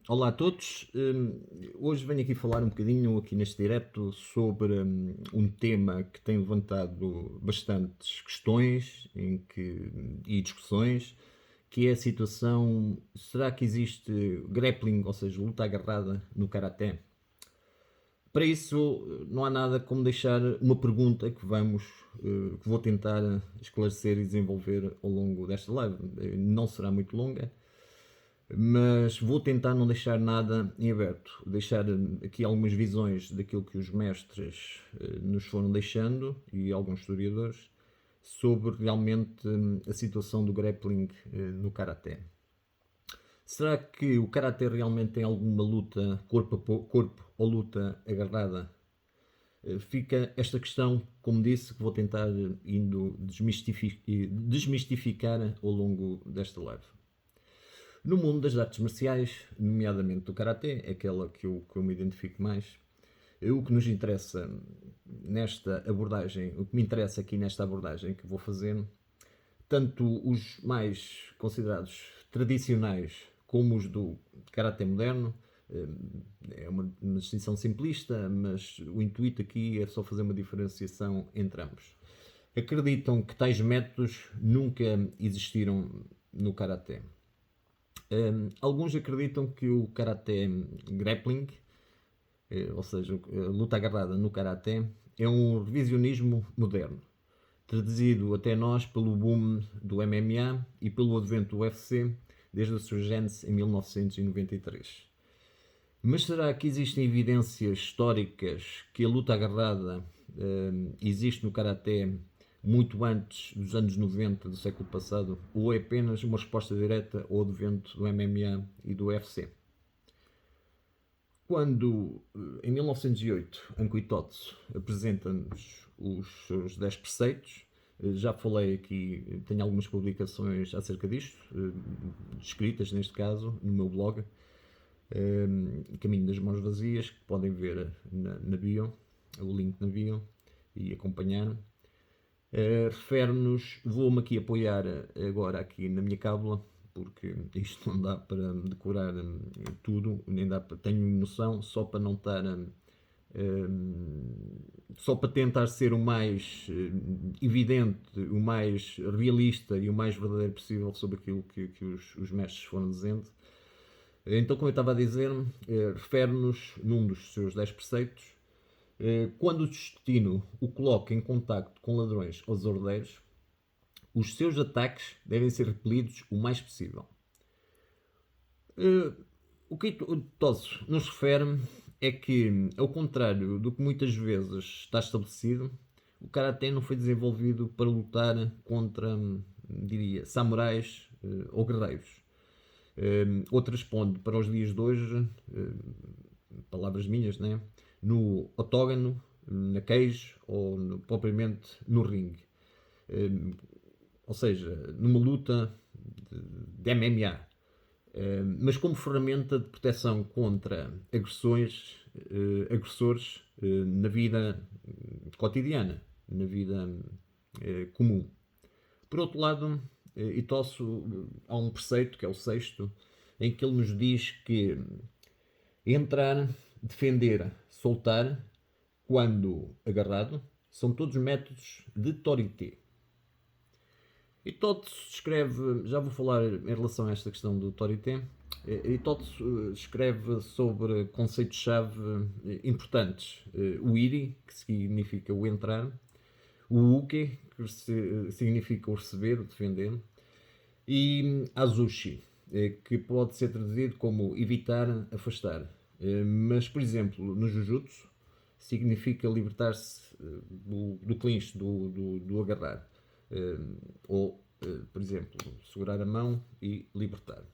Olá a todos. Hoje venho aqui falar um bocadinho aqui neste direto sobre um tema que tem levantado bastantes questões e discussões, que é a situação, será que existe grappling, ou seja, luta agarrada no karaté? Para isso, não há nada como deixar uma pergunta que vou tentar esclarecer e desenvolver ao longo desta live. Não será muito longa, mas vou tentar não deixar nada em aberto, deixar aqui algumas visões daquilo que os mestres nos foram deixando e alguns historiadores sobre realmente a situação do grappling no karaté. Será que o karaté realmente tem alguma luta corpo a corpo ou luta agarrada? Fica esta questão, como disse, que vou tentar indo desmistificar ao longo desta live. No mundo das artes marciais, nomeadamente do Karaté, é aquela que eu me identifico mais, o que nos interessa nesta abordagem, o que me interessa aqui nesta abordagem que vou fazer, tanto os mais considerados tradicionais como os do Karaté moderno, é uma distinção simplista, mas o intuito aqui é só fazer uma diferenciação entre ambos. Acreditam que tais métodos nunca existiram no Karaté. Alguns acreditam que o Karaté Grappling, ou seja, a luta agarrada no Karaté, é um revisionismo moderno, traduzido até nós pelo boom do MMA e pelo advento do UFC desde a sua gênese em 1993. Mas será que existem evidências históricas que a luta agarrada existe no Karaté muito antes dos anos 90 do século passado, ou é apenas uma resposta direta ao advento do MMA e do UFC? Quando, em 1908, Anko Itoetsu apresenta-nos os seus 10 preceitos, já falei aqui, tenho algumas publicações acerca disto, escritas neste caso, no meu blog, Caminho das Mãos Vazias, que podem ver na bio, o link na bio, e acompanhar. Refere-nos, vou-me aqui apoiar agora aqui na minha cábula, porque isto não dá para decorar tudo, nem dá para, tenho noção, só para não estar só para tentar ser o mais evidente, o mais realista e o mais verdadeiro possível sobre aquilo que os mestres foram dizendo. Então, como eu estava a dizer, refere-nos num dos seus 10 preceitos, quando o destino o coloca em contacto com ladrões ou desordeiros, os seus ataques devem ser repelidos o mais possível. O que Tosso nos refere é que, ao contrário do que muitas vezes está estabelecido, o Karaté não foi desenvolvido para lutar contra, diria, samurais ou guerreiros. Outro responde para os dias de hoje, palavras minhas, né? No octógono, na cage ou propriamente no ringue. Ou seja, numa luta de MMA. Mas como ferramenta de proteção contra agressores na vida cotidiana, na vida comum. Por outro lado, Itosso, há um preceito, que é o sexto, em que ele nos diz que entrar, defender, soltar, quando agarrado, são todos métodos de Torité. E Tots escreve, já vou falar em relação a esta questão do Torité, e Tots escreve sobre conceitos-chave importantes. O Iri, que significa o entrar, o Uke, que significa o receber, o defender, e Azushi, que pode ser traduzido como evitar, afastar. Mas, por exemplo, no Jujutsu, significa libertar-se do clinch, do agarrar. Ou, por exemplo, segurar a mão e libertar.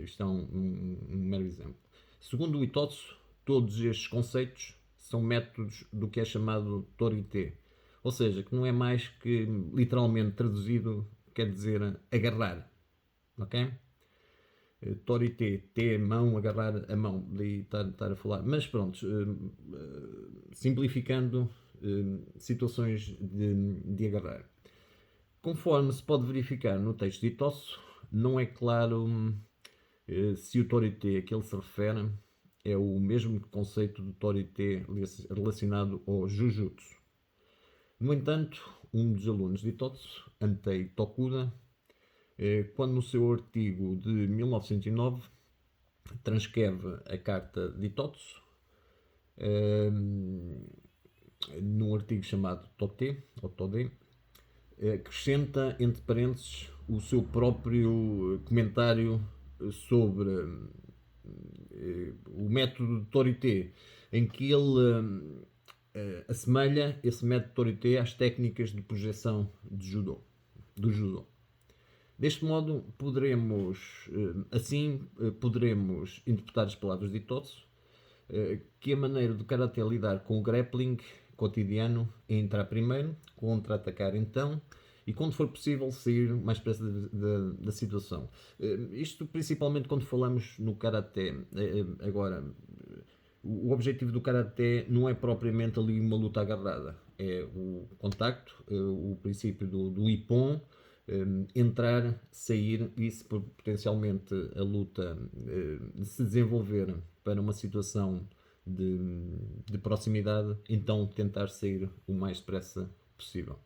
Isto é um mero exemplo. Segundo o Itoetsu, todos estes conceitos são métodos do que é chamado Torité, ou seja, que não é mais que literalmente traduzido quer dizer agarrar, ok? Torité, T, mão, agarrar a mão, daí estar a falar. Mas pronto, simplificando, situações de agarrar. Conforme se pode verificar no texto de Itosso, não é claro se o Torite a que ele se refere é o mesmo conceito do Torite relacionado ao Jujutsu. No entanto, um dos alunos de Itotsu, Antei Tokuda, quando no seu artigo de 1909 transcreve a carta de Itotsu, num artigo chamado Tote, ou Tode, acrescenta entre parênteses o seu próprio comentário sobre o método de Torite, em que ele assemelha esse método Torite às técnicas de projeção de judo, do judo. Deste modo, poderemos interpretar as palavras de Itotsu, que a maneira do Karate lidar com o grappling cotidiano é entrar primeiro, contra-atacar então, e quando for possível sair mais depressa da situação. Isto principalmente quando falamos no Karate. Agora, o objetivo do Karate não é propriamente ali uma luta agarrada, é o contacto, o princípio do Ippon, entrar, sair, e se potencialmente a luta se desenvolver para uma situação de proximidade, então tentar sair o mais depressa possível.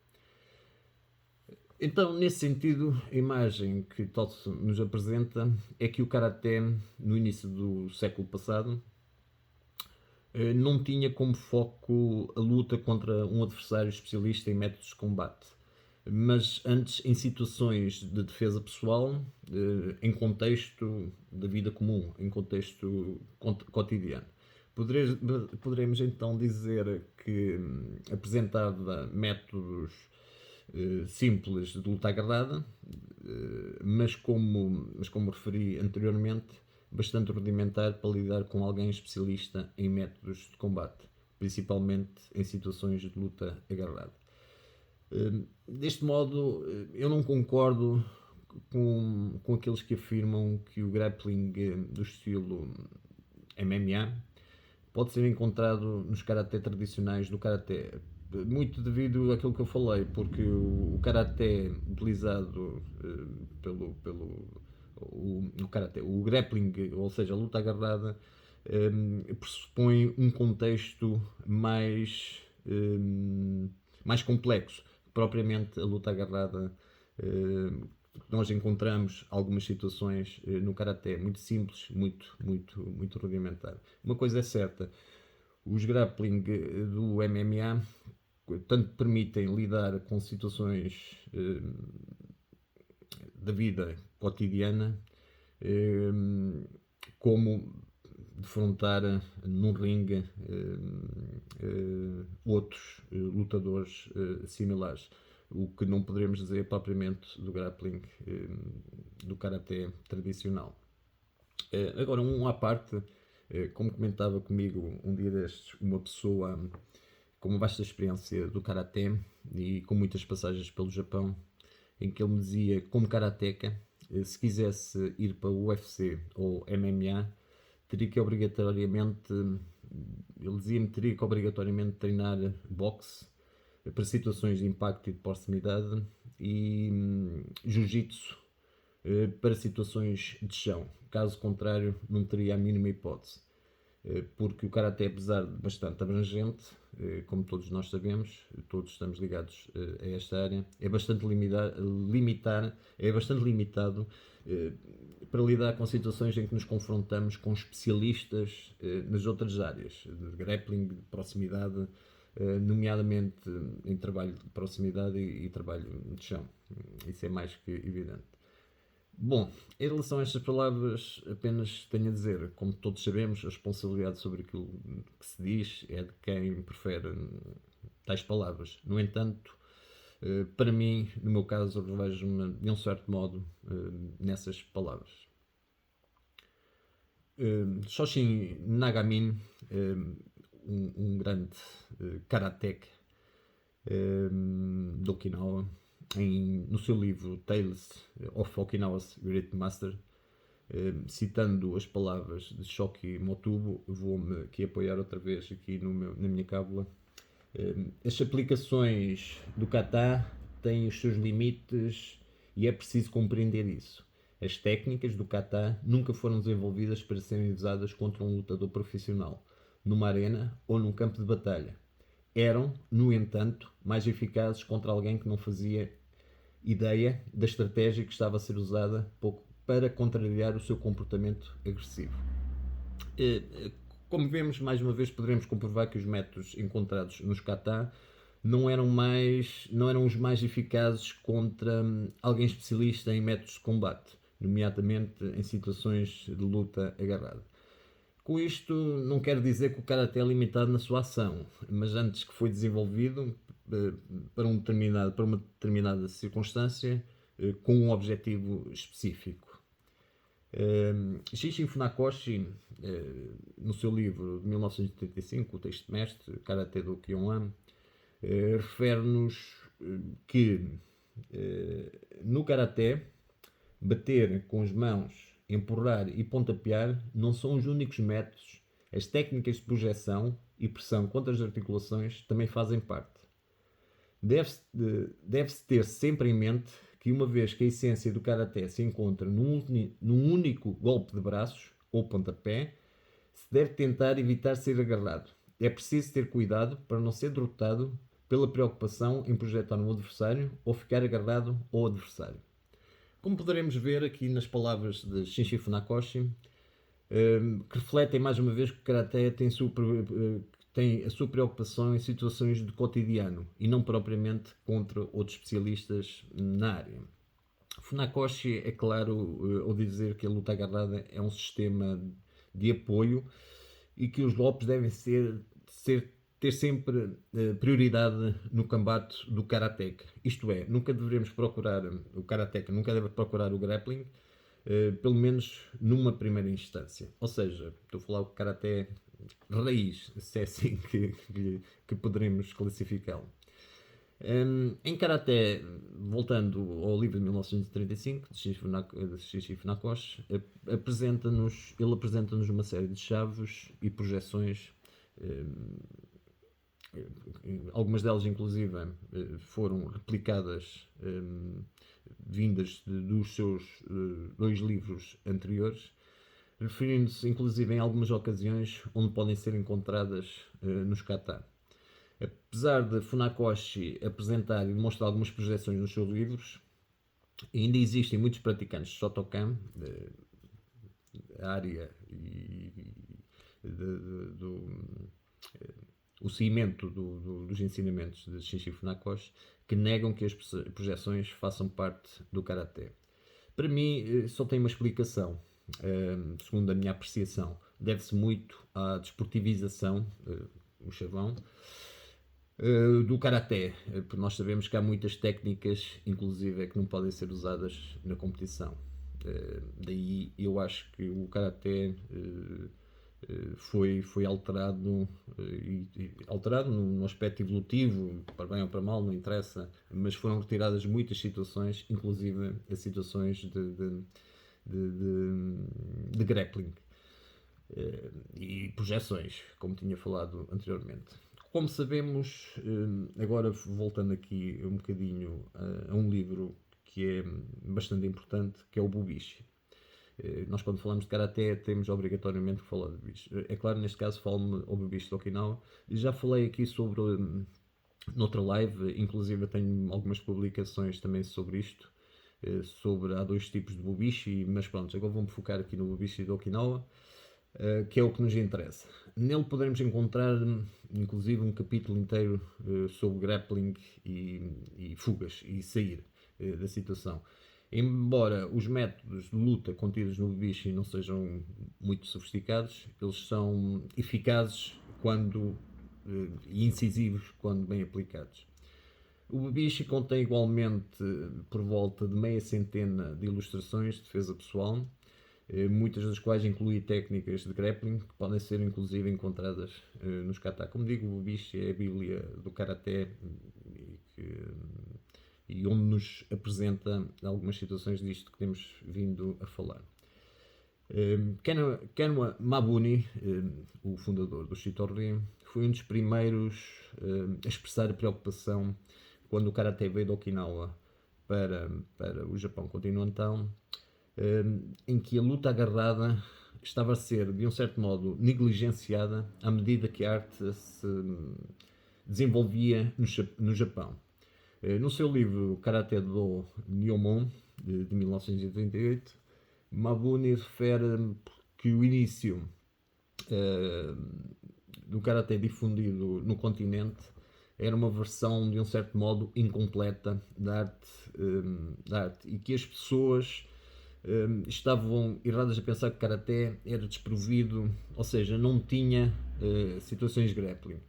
Então, nesse sentido, a imagem que Totsu nos apresenta é que o Karate, no início do século passado, não tinha como foco a luta contra um adversário especialista em métodos de combate, mas antes em situações de defesa pessoal, em contexto da vida comum, em contexto cotidiano. Poderemos então dizer que apresentava métodos simples de luta agarrada, mas como referi anteriormente, bastante rudimentar para lidar com alguém especialista em métodos de combate, principalmente em situações de luta agarrada. Deste modo, eu não concordo com aqueles que afirmam que o grappling do estilo MMA pode ser encontrado nos karaté tradicionais do karaté, muito devido àquilo que eu falei, porque o karaté utilizado no karaté, o grappling, ou seja, a luta agarrada, pressupõe um contexto mais complexo, propriamente a luta agarrada. Nós encontramos algumas situações no karaté muito simples, muito rudimentar. Uma coisa é certa, os grappling do MMA tanto permitem lidar com situações da vida cotidiana, como defrontar num ringue outros lutadores similares, o que não poderemos dizer propriamente do grappling do karaté tradicional. Agora, à parte, como comentava comigo um dia destes uma pessoa com uma vasta experiência do karaté e com muitas passagens pelo Japão, em que ele me dizia, como karateca, se quisesse ir para o UFC ou MMA, teria que obrigatoriamente, ele dizia-me, teria que obrigatoriamente treinar boxe para situações de impacto e de proximidade, e jiu-jitsu para situações de chão. Caso contrário, não teria a mínima hipótese, porque o karaté, apesar de bastante abrangente, como todos nós sabemos, todos estamos ligados a esta área, é bastante limitado para lidar com situações em que nos confrontamos com especialistas nas outras áreas, de grappling, de proximidade, nomeadamente em trabalho de proximidade e trabalho de chão. Isso é mais que evidente. Bom, em relação a estas palavras, apenas tenho a dizer, como todos sabemos, a responsabilidade sobre aquilo que se diz é de quem prefere tais palavras. No entanto, para mim, no meu caso, revejo-me de um certo modo nessas palavras. Shoshin Nagamin, um grande karateka de Okinawa, no seu livro Tales of Okinawa's Great Master, citando as palavras de Shoki Motubo, vou-me aqui apoiar outra vez aqui na minha cábula. As aplicações do kata têm os seus limites e é preciso compreender isso. As técnicas do kata nunca foram desenvolvidas para serem usadas contra um lutador profissional, numa arena ou num campo de batalha. Eram, no entanto, mais eficazes contra alguém que não fazia ideia da estratégia que estava a ser usada para contrariar o seu comportamento agressivo. Como vemos, mais uma vez poderemos comprovar que os métodos encontrados nos kata não eram os mais eficazes contra alguém especialista em métodos de combate, nomeadamente em situações de luta agarrada. Com isto não quero dizer que o Karate é limitado na sua ação, mas antes que foi desenvolvido para uma determinada circunstância, com um objetivo específico. Shishin Funakoshi, no seu livro de 1935, o texto mestre, Karate do Kyoan, refere-nos que no Karate, bater com as mãos, empurrar e pontapear não são os únicos métodos. As técnicas de projeção e pressão contra as articulações também fazem parte. Deve-se ter sempre em mente que, uma vez que a essência do Karaté se encontra num único golpe de braços ou pontapé, se deve tentar evitar ser agarrado. É preciso ter cuidado para não ser derrotado pela preocupação em projetar um adversário ou ficar agarrado ao adversário. Como poderemos ver aqui nas palavras de Shinji Funakoshi, que refletem mais uma vez que o Karaté tem a sua preocupação em situações de cotidiano e não propriamente contra outros especialistas na área. Funakoshi é claro ao dizer que a luta agarrada é um sistema de apoio e que os golpes devem ter sempre prioridade no combate do karateka. Isto é, nunca devemos procurar o karateka, nunca deve procurar o grappling, pelo menos numa primeira instância. Ou seja, estou a falar o karaté raiz, se é assim que poderemos classificá-lo. Em Karaté, voltando ao livro de 1935, de Shinji Funakoshi, ele apresenta-nos uma série de chaves e projeções. Algumas delas, inclusive, foram replicadas, vindas dos seus dois livros anteriores, referindo-se, inclusive, em algumas ocasiões onde podem ser encontradas nos kata. Apesar de Funakoshi apresentar e demonstrar algumas projeções nos seus livros, ainda existem muitos praticantes de Shotokan, a área o seguimento dos ensinamentos de Shinji Funakoshi, que negam que as projeções façam parte do Karaté. Para mim, só tem uma explicação, segundo a minha apreciação. Deve-se muito à desportivização, o chavão, do Karaté, porque nós sabemos que há muitas técnicas, inclusive, que não podem ser usadas na competição. Daí eu acho que o Karaté foi alterado, alterado no aspecto evolutivo, para bem ou para mal, não interessa, mas foram retiradas muitas situações, inclusive as situações de grappling e projeções, como tinha falado anteriormente. Como sabemos, agora voltando aqui um bocadinho a um livro que é bastante importante, que é o Bubishi. Nós, quando falamos de Karaté, temos obrigatoriamente que falar de Bubishi. É claro, neste caso, falo-me ao Bubishi de Okinawa. Já falei aqui sobre, noutra live, inclusive eu tenho algumas publicações também sobre isto, há dois tipos de Bubishi, mas pronto, agora vou-me focar aqui no Bubishi de Okinawa, que é o que nos interessa. Nele poderemos encontrar, inclusive, um capítulo inteiro sobre grappling e fugas e sair da situação. Embora os métodos de luta contidos no Bubishi não sejam muito sofisticados, eles são eficazes e incisivos quando bem aplicados. O Bubishi contém igualmente por volta de meia centena de ilustrações de defesa pessoal, muitas das quais incluem técnicas de grappling que podem ser inclusive encontradas nos kata. Como digo, o Bubishi é a bíblia do karaté e onde nos apresenta algumas situações disto que temos vindo a falar. Kenwa Mabuni, o fundador do Shitoryu, foi um dos primeiros a expressar a preocupação quando o karaté veio de Okinawa para o Japão continental, em que a luta agarrada estava a ser, de um certo modo, negligenciada à medida que a arte se desenvolvia no Japão. No seu livro Karate do Nyomon, de 1938, Mabuni refere que o início do Karate difundido no continente era uma versão, de um certo modo, incompleta da arte e que as pessoas estavam erradas a pensar que o Karaté era desprovido, ou seja, não tinha situações de grappling.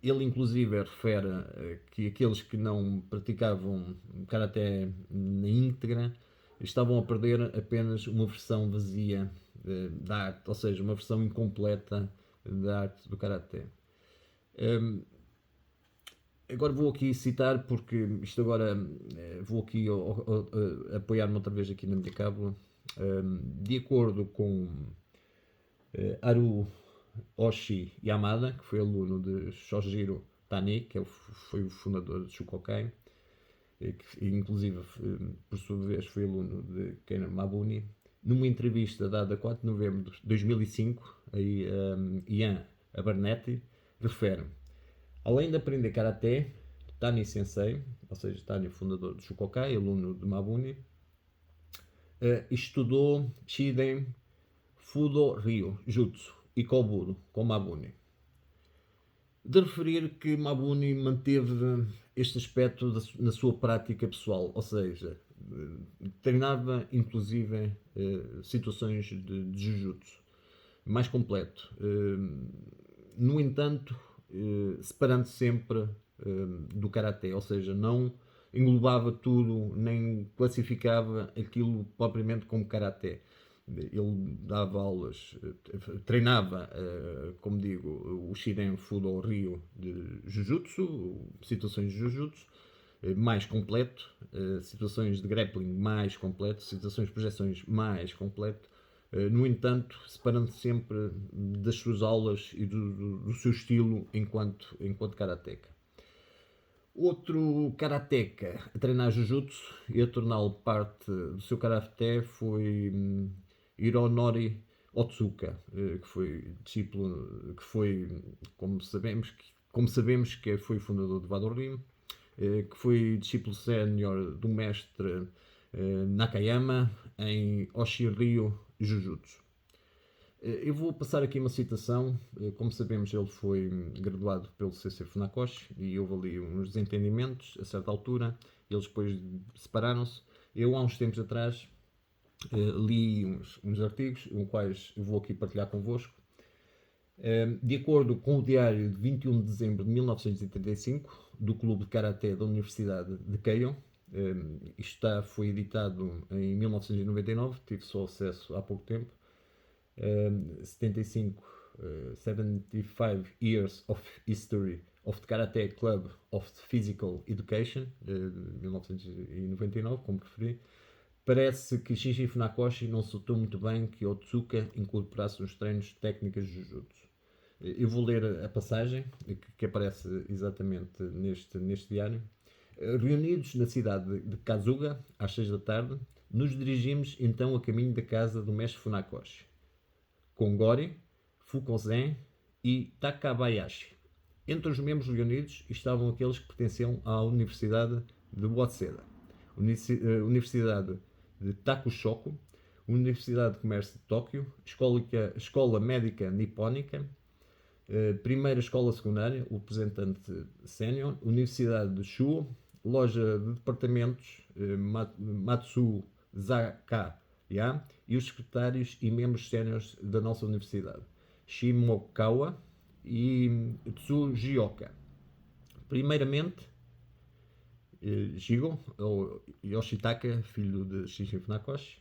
Ele inclusive refere que aqueles que não praticavam Karaté na íntegra estavam a perder apenas uma versão vazia da arte, ou seja, uma versão incompleta da arte do Karaté. Agora vou aqui citar, porque isto agora vou aqui apoiar-me outra vez aqui na minha cábula. De acordo com Haru Oshi Yamada, que foi aluno de Shojiro Tani, que foi o fundador de Shukokai, que inclusive por sua vez foi aluno de Ken Mabuni, numa entrevista dada a 4 de novembro de 2005 a Ian Abernethy, refere: além de aprender Karaté, Tani Sensei, ou seja, Tani fundador de Shukokai, aluno de Mabuni, estudou Shiden, Fudo Ryu, Jutsu e Kobudo com Mabuni. De referir que Mabuni manteve este aspecto na sua prática pessoal, ou seja, treinava inclusive situações de Jujutsu mais completo. No entanto, separando sempre do Karaté, ou seja, não englobava tudo, nem classificava aquilo propriamente como Karaté. Ele dava aulas, treinava, como digo, o Shiren Fudo Ryu de Jujutsu, situações de Jujutsu, mais completo, situações de grappling mais completo, situações de projeções mais completo. No entanto, separando sempre das suas aulas e do seu estilo enquanto karateca. Outro karateca a treinar Jujutsu e a torná-lo parte do seu karaté foi Hironori Otsuka, que foi discípulo, que foi, como sabemos que foi fundador de Vado Rin, que foi discípulo sénior do mestre Nakayama em Oshiryu Jujutsu. Eu vou passar aqui uma citação. Como sabemos, ele foi graduado pelo CC Funakoshi e houve ali uns desentendimentos a certa altura. Eles depois separaram-se. Eu, há uns tempos atrás, li uns artigos, os quais eu vou aqui partilhar convosco. De acordo com o diário de 21 de dezembro de 1985, do Clube de Karaté da Universidade de Keio, isto foi editado em 1999, tive só acesso há pouco tempo. 75 Years of History of the Karate Club of Physical Education, de 1999, como preferi. Parece que Shinji Funakoshi não soltou muito bem que Otsuka incorporasse nos treinos técnicas de Jujutsu. Eu vou ler a passagem que aparece exatamente neste diário. Reunidos na cidade de Kazuga, às 6 da tarde, nos dirigimos então a caminho da casa do mestre Funakoshi, com Gori, Fukozen e Takabayashi. Entre os membros reunidos estavam aqueles que pertenciam à Universidade de Waseda, Universidade de Takushoku, Universidade de Comércio de Tóquio, Escola Médica Nipónica, Primeira Escola Secundária, o representante sénior, Universidade de Shuo, Loja de Departamentos Matsuzaka e os secretários e membros séniores da nossa universidade, Shimokawa e Tsujioka. Primeiramente, Jigo, ou Yoshitaka, filho de Shinji Funakoshi,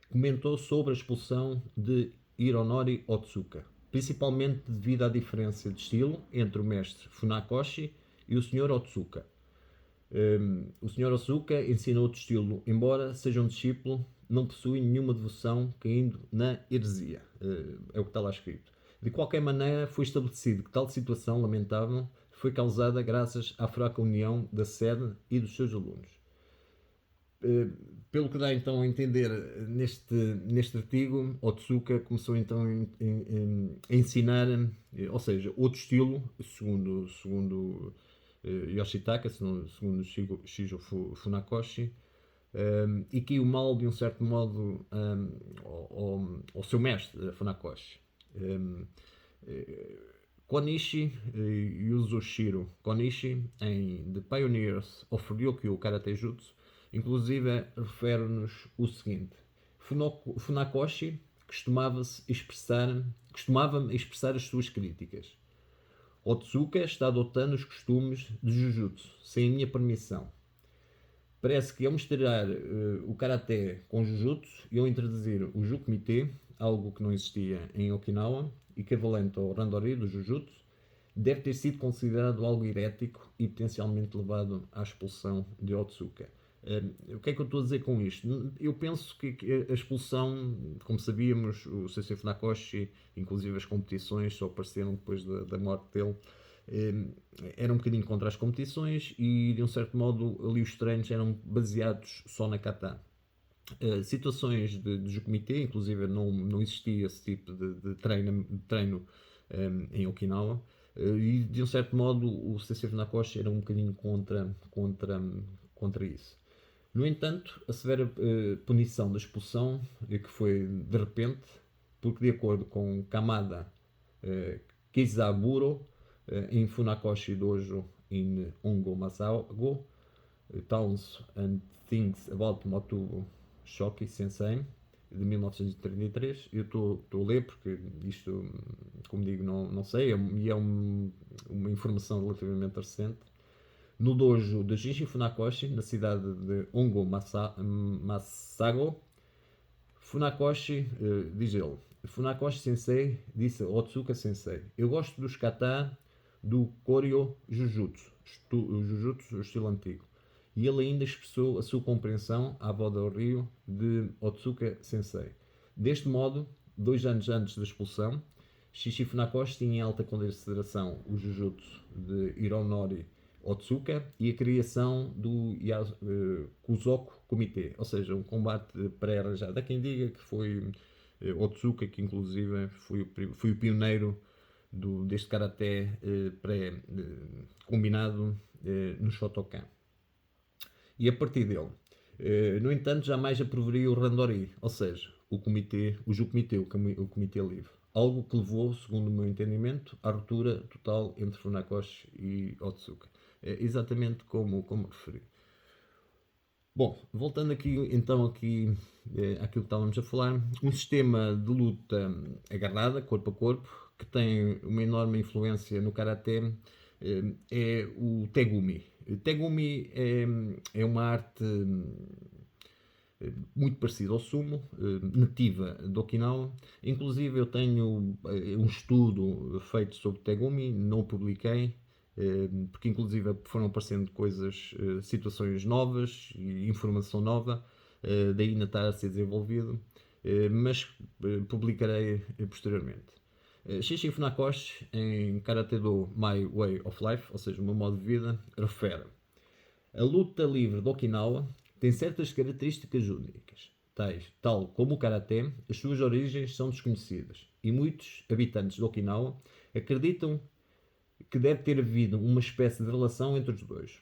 comentou sobre a expulsão de Hironori Otsuka, principalmente devido à diferença de estilo entre o mestre Funakoshi e o Sr. Otsuka. O Sr. Otsuka ensina outro estilo, embora seja um discípulo, não possui nenhuma devoção, caindo na heresia. É o que está lá escrito. De qualquer maneira, foi estabelecido que tal situação lamentável foi causada graças à fraca união da sede e dos seus alunos. Pelo que dá então a entender neste artigo, Otsuka começou então a ensinar, ou seja, outro estilo, segundo Yoshitaka, segundo Shijo Funakoshi, e caiu mal de um certo modo ao seu mestre, Funakoshi. Konishi Yuzoshiro Konishi, em The Pioneers of Ryokyu Karate Jutsu, inclusive refere-nos o seguinte: Funakoshi costumava expressar as suas críticas. Otsuka está adotando os costumes de Jujutsu, sem a minha permissão. Parece que ao misturar o Karaté com Jujutsu e ao introduzir o Jukumite, algo que não existia em Okinawa, equivalente ao Randori do Jujutsu, deve ter sido considerado algo herético e potencialmente levado à expulsão de Otsuka. O que é que eu estou a dizer com isto? Eu penso que a expulsão, como sabíamos, o Sensei Funakoshi, inclusive as competições, só apareceram depois da morte dele, era um bocadinho contra as competições e, de um certo modo, ali os treinos eram baseados só na kata. Situações de Jukumite, inclusive não existia esse tipo de treino em Okinawa, e de um certo modo o Sensei Funakoshi era um bocadinho contra isso. No entanto, a severa punição da expulsão, que foi de repente, porque de acordo com Kamada Keizaburo, em Funakoshi Dojo in Ongo Masago, Towns and Things About Motu Shoki Sensei, de 1933. Eu estou a ler porque isto, como digo, não sei, e é uma informação relativamente recente. No dojo de Jinshi Funakoshi, na cidade de Ongo Masago, Funakoshi, diz ele, Funakoshi Sensei disse a Otsuka Sensei: Eu gosto dos kata do Koryo Jujutsu, o Jujutsu, o estilo antigo. E ele ainda expressou a sua compreensão à voda ao rio de Otsuka Sensei. Deste modo, 2 anos antes da expulsão, Shishi Funakoshi tinha em alta consideração o Jujutsu de Hironori Otsuka e a criação do Kuzoku Kumite, ou seja, um combate pré-arranjado. Há quem diga que foi Otsuka que inclusive foi o pioneiro deste karaté combinado no Shotokan. E a partir dele, no entanto, jamais aprovaria o Randori, ou seja, o Jukumite, o Comitê Livre. Algo que levou, segundo o meu entendimento, à ruptura total entre Funakoshi e Otsuka. Exatamente como referi. Bom, voltando então àquilo que estávamos a falar, um sistema de luta agarrada, corpo a corpo, que tem uma enorme influência no Karaté, é o Tegumi. O Tegumi é uma arte muito parecida ao Sumo, nativa de Okinawa. Inclusive eu tenho um estudo feito sobre Tegumi, não o publiquei, porque inclusive foram aparecendo coisas, situações novas e informação nova, daí ainda está a ser desenvolvido, mas publicarei posteriormente. Shishi Funakoshi, em Karate Do My Way of Life, ou seja, o meu modo de vida, refere: a luta livre de Okinawa tem certas características únicas, tal como o Karaté, as suas origens são desconhecidas, e muitos habitantes de Okinawa acreditam que deve ter havido uma espécie de relação entre os dois.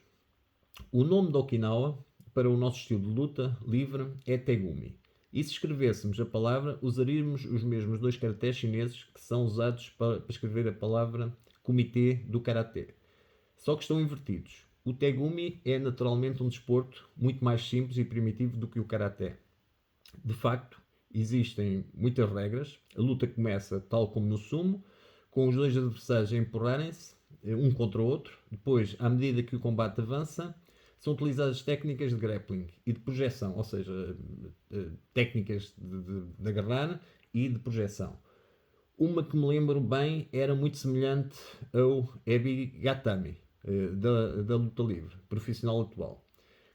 O nome de Okinawa para o nosso estilo de luta livre é Tegumi. E se escrevêssemos a palavra, usaríamos os mesmos 2 caracteres chineses que são usados para escrever a palavra Kumite do Karaté. Só que estão invertidos. O Tegumi é naturalmente um desporto muito mais simples e primitivo do que o Karaté. De facto, existem muitas regras. A luta começa, tal como no Sumo, com os 2 adversários a empurrarem-se um contra o outro. Depois, à medida que o combate avança, são utilizadas técnicas de grappling e de projeção, ou seja, técnicas de agarrar e de projeção. Uma que me lembro bem era muito semelhante ao Ebigatami, da luta livre, profissional atual.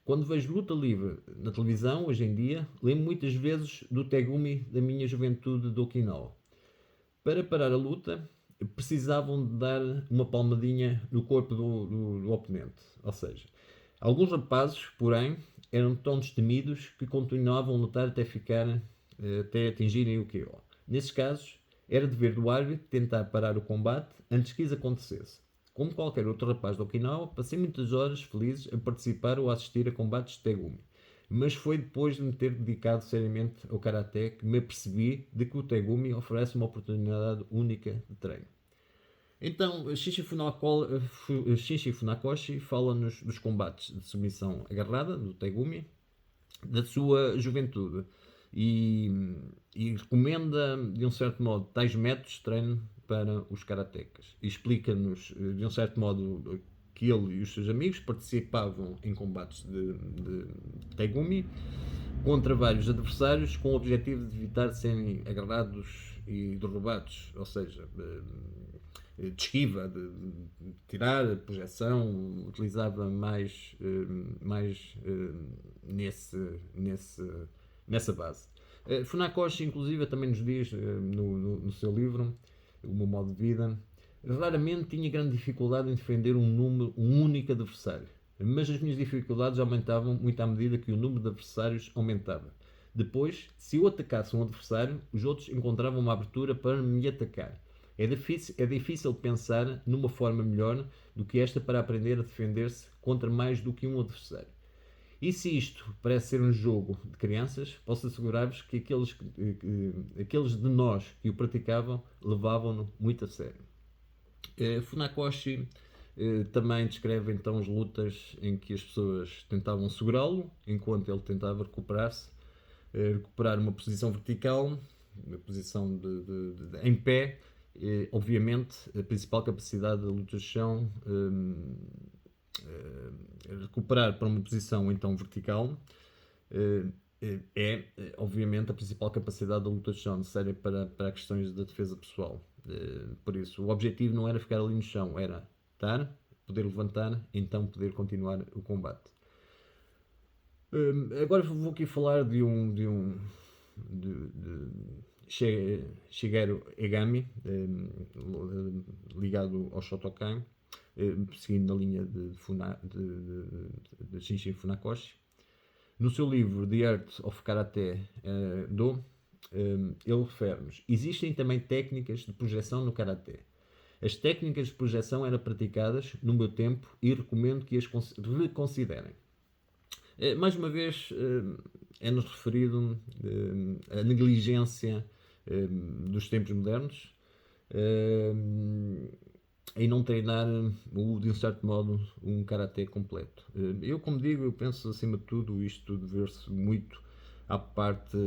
Quando vejo luta livre na televisão, hoje em dia, lembro muitas vezes do Tegumi da minha juventude de Okinawa. Para parar a luta, precisavam de dar uma palmadinha no corpo do oponente. Ou seja, alguns rapazes, porém, eram tão destemidos que continuavam a lutar até atingirem o KO. Nesses casos, era dever do árbitro tentar parar o combate antes que isso acontecesse. Como qualquer outro rapaz de Okinawa, passei muitas horas felizes a participar ou a assistir a combates de Tegumi. Mas foi depois de me ter dedicado seriamente ao Karaté que me apercebi de que o Tegumi oferece uma oportunidade única de treino. Então, Shinji Funakoshi fala-nos dos combates de submissão agarrada, do Tegumi, da sua juventude e, e recomenda, de um certo modo, tais métodos de treino para os karatecas. E explica-nos, de um certo modo, que ele e os seus amigos participavam em combates de Tegumi contra vários adversários com o objetivo de evitar serem agarrados e derrubados, ou seja, de esquiva, de tirar, projeção, utilizava mais nessa base. Funakoshi, inclusive, também nos diz no seu livro, O Meu Modo de Vida, raramente tinha grande dificuldade em defender um único adversário, mas as minhas dificuldades aumentavam muito à medida que o número de adversários aumentava. Depois, se eu atacasse um adversário, os outros encontravam uma abertura para me atacar. É difícil pensar numa forma melhor do que esta para aprender a defender-se contra mais do que um adversário. E se isto parece ser um jogo de crianças, posso assegurar-vos que aqueles de nós que o praticavam levavam-no muito a sério. Funakoshi também descreve então as lutas em que as pessoas tentavam segurá-lo enquanto ele tentava recuperar uma posição vertical, uma posição em pé. Obviamente, a principal capacidade da luta de chão recuperar para uma posição então vertical obviamente a principal capacidade da luta de chão necessária para questões da defesa pessoal. Por isso, o objetivo não era ficar ali no chão, era estar, poder levantar, então poder continuar o combate. Agora vou aqui falar de Shigeru Egami, ligado ao Shotokan, seguindo na linha de Shinji Funakoshi. No seu livro The Art of Karate Do, ele refere-nos: existem também técnicas de projeção no Karate. As técnicas de projeção eram praticadas no meu tempo e recomendo que as reconsiderem. Mais uma vez, é-nos referido a negligência dos tempos modernos em não treinar, de um certo modo, um karatê completo. Eu, como digo, eu penso acima de tudo isto dever-se muito à parte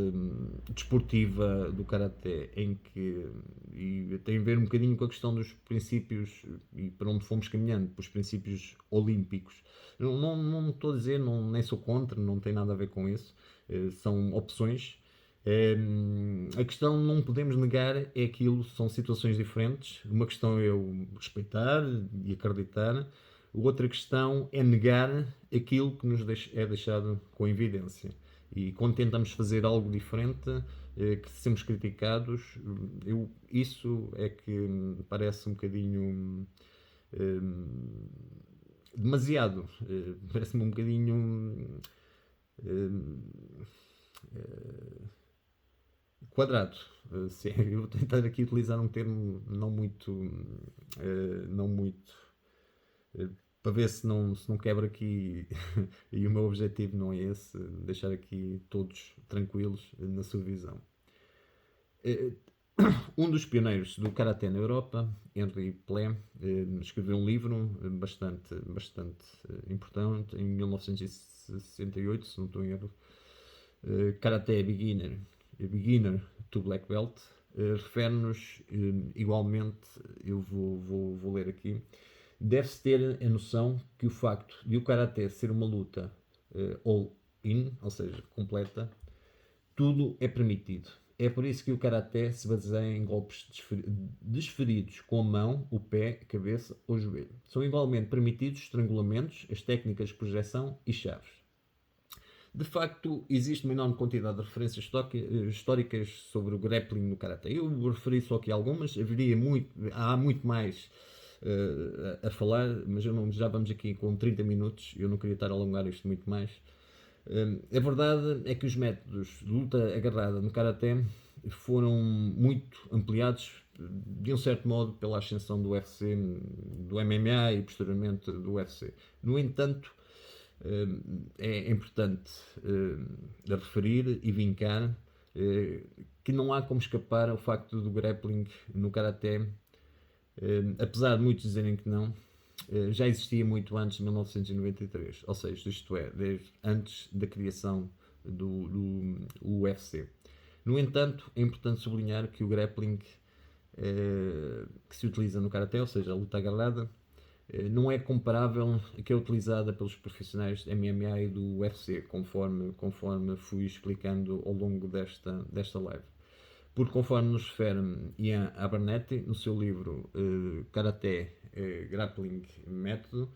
desportiva do karaté, em que e tem a ver um bocadinho com a questão dos princípios e para onde fomos caminhando, para os princípios olímpicos. Não estou a dizer, nem sou contra, não tem nada a ver com isso, são opções. A questão não podemos negar é aquilo, são situações diferentes. Uma questão é eu respeitar e acreditar, outra questão é negar aquilo que nos é deixado com evidência. E quando tentamos fazer algo diferente, que somos criticados, isso é que parece um bocadinho demasiado, parece-me um bocadinho quadrado. Eu vou tentar aqui utilizar um termo não muito para ver se não quebra aqui e o meu objetivo não é esse, deixar aqui todos tranquilos na sua visão. Um dos pioneiros do Karaté na Europa, Henri Plé, escreveu um livro bastante importante, em 1968, se não estou em erro, Karaté Beginner to Black Belt. Refere-nos igualmente, eu vou ler aqui, deve-se ter a noção que o facto de o Karaté ser uma luta all-in, ou seja, completa, tudo é permitido. É por isso que o Karaté se baseia em golpes desferidos com a mão, o pé, a cabeça ou o joelho. São igualmente permitidos estrangulamentos, as técnicas de projeção e chaves. De facto, existe uma enorme quantidade de referências históricas sobre o grappling no Karaté. Eu referi só aqui algumas, há muito mais a falar, mas já vamos aqui com 30 minutos, eu não queria estar a alongar isto muito mais. A verdade é que os métodos de luta agarrada no Karaté foram muito ampliados, de um certo modo, pela ascensão do UFC, do MMA e posteriormente do UFC. No entanto, é importante referir e vincar que não há como escapar ao facto do grappling no Karaté, apesar de muitos dizerem que não, já existia muito antes de 1993, ou seja, isto é, desde antes da criação do UFC. No entanto, é importante sublinhar que o grappling que se utiliza no Karaté, ou seja, a luta agarrada, não é comparável à que é utilizada pelos profissionais de MMA e do UFC, conforme fui explicando ao longo desta live. Porque, conforme nos refere Ian Abernethy, no seu livro Karaté Grappling Método,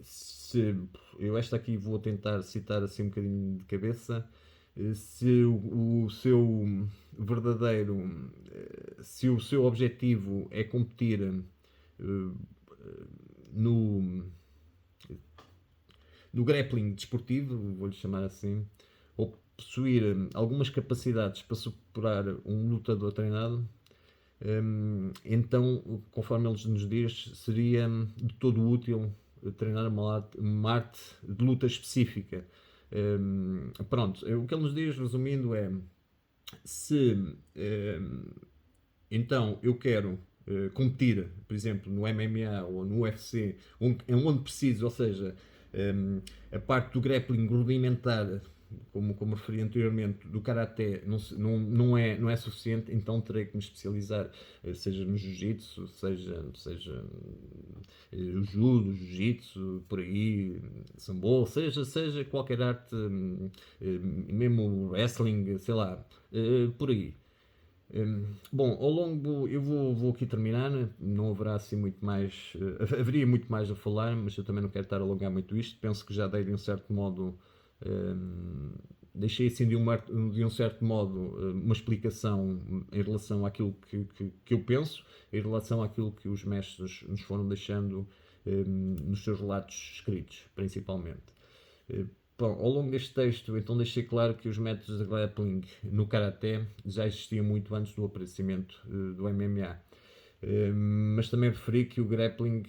se eu esta aqui vou tentar citar assim um bocadinho de cabeça, se o seu verdadeiro, se o seu objetivo é competir no, no grappling desportivo, vou-lhe chamar assim, ou possuir algumas capacidades para superar um lutador treinado, então, conforme eles nos diz, seria de todo útil treinar uma arte de luta específica. Pronto, o que ele nos diz, resumindo, é se então eu quero competir, por exemplo, no MMA ou no UFC, onde preciso, ou seja, a parte do grappling rudimentar, como referi anteriormente, do Karaté não é suficiente, então terei que me especializar, seja no Jiu-Jitsu, seja o Judo, Jiu-Jitsu, por aí, Sambo, seja qualquer arte, mesmo wrestling, sei lá, por aí. Bom, ao longo, eu vou aqui terminar, não haverá assim muito mais, haveria muito mais a falar, mas eu também não quero estar a alongar muito isto, penso que já dei de um certo modo, deixei assim de um certo modo uma explicação em relação àquilo que eu penso, em relação àquilo que os mestres nos foram deixando nos seus relatos escritos, principalmente. Bom, ao longo deste texto, então deixei claro que os métodos de grappling no Karaté já existiam muito antes do aparecimento do MMA. Mas também referi que o grappling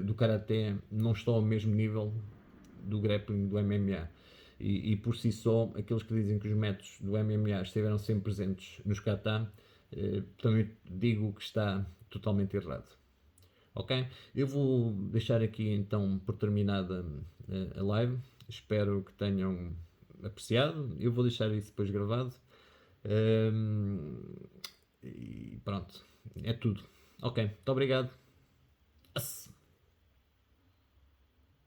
do Karaté não está ao mesmo nível do grappling do MMA. E por si só, aqueles que dizem que os métodos do MMA estiveram sempre presentes nos kata, também digo que está totalmente errado. Ok? Eu vou deixar aqui então por terminada a live. Espero que tenham apreciado. Eu vou deixar isso depois gravado. E pronto, é tudo. Ok, muito obrigado.